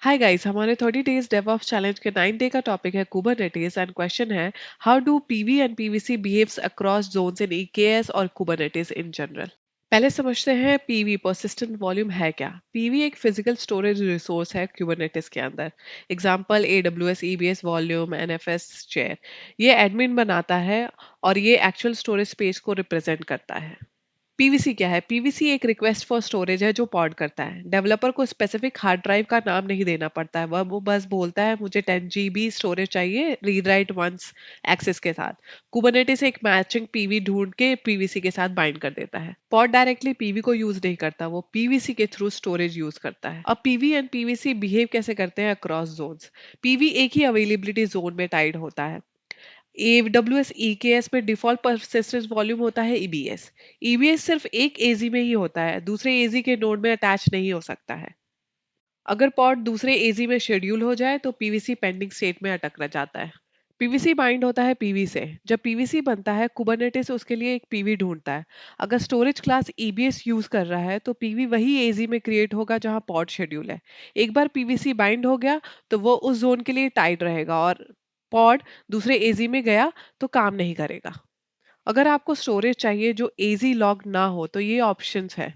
Hi guys, हमारे 30 days DevOps challenge के 9 day का टॉपिक है कुबरनेटिस एंड क्वेश्चन है how do PV and PVC behaves across zones in EKS और Kubernetes in general. पहले समझते हैं पीवी पर्सिस्टेंट वॉल्यूम है क्या। पीवी एक फिजिकल स्टोरेज रिसोर्स है कुबरनेटिस के अंदर। Example AWS EBS volume NFS share. ये एडमिन बनाता है और ये एक्चुअल स्टोरेज स्पेस को रिप्रेजेंट करता है। पीवीसी क्या है? पीवीसी एक रिक्वेस्ट फॉर स्टोरेज है जो पॉड करता है। डेवलपर को स्पेसिफिक हार्ड ड्राइव का नाम नहीं देना पड़ता है। वो बस बोलता है मुझे 10 जीबी स्टोरेज चाहिए रीड राइट वंस एक्सेस के साथ। कुबरनेटिस एक मैचिंग पीवी ढूंढ के पीवीसी के साथ बाइंड कर देता है। पॉड डायरेक्टली पीवी को यूज नहीं करता, वो पीवीसी के थ्रू स्टोरेज यूज करता है। अब पीवी एंड पीवीसी बिहेव कैसे करते हैं अक्रॉस जोन्स। पीवी एक ही अवेलेबिलिटी जोन में टाइड होता है। एडब्ल्यूएस ईकेएस में डिफॉल्ट परसिस्टेंस वॉल्यूम होता है ईबीएस। ईबीएस सिर्फ एक एजी में ही होता है, दूसरे एजी के नोड में अटैच नहीं हो सकता है। अगर पॉड दूसरे एजी में शेड्यूल हो जाए तो पीवीसी पेंडिंग स्टेट में अटक रह जाता है। पीवीसी बाइंड होता है पीवी से। जब पीवीसी बनता है कुबरनेटिस उसके लिए एक पीवी ढूंढता है। अगर स्टोरेज क्लास ईबीएस यूज कर रहा है तो पीवी वही एजी में क्रिएट होगा जहां पॉड शेड्यूल है। एक बार पीवीसी बाइंड हो गया तो वो उस जोन के लिए टाइट रहेगा और पॉड दूसरे एजी में गया तो काम नहीं करेगा। अगर आपको स्टोरेज चाहिए जो एजी लॉग ना हो तो ये ऑप्शंस है।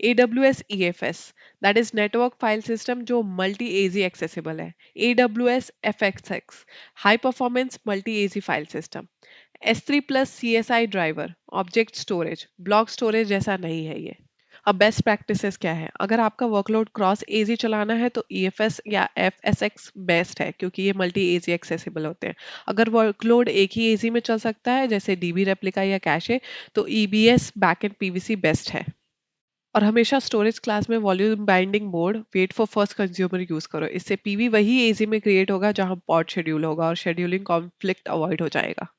AWS EFS that is network file system जो मल्टी एजी एक्सेसिबल है। AWS FXX high performance multi AZ file system. S3 plus CSI driver object storage block storage जैसा नहीं है ये। अब बेस्ट प्रैक्टिसेस क्या है? अगर आपका वर्कलोड क्रॉस एजी चलाना है तो EFS या FSX बेस्ट है क्योंकि ये मल्टी एजी एक्सेसिबल होते हैं। अगर वर्कलोड एक ही एजी में चल सकता है जैसे डीबी रेप्लिका या कैशे तो EBS बैकएंड पीवीसी बेस्ट है। और हमेशा स्टोरेज क्लास में volume binding mode wait for first consumer use करो। इससे पीवी वही एजी में क्रिएट होगा जहां पॉड शेड्यूल होगा और शेड्यूलिंग कॉन्फ्लिक्ट अवॉइड हो जाएगा।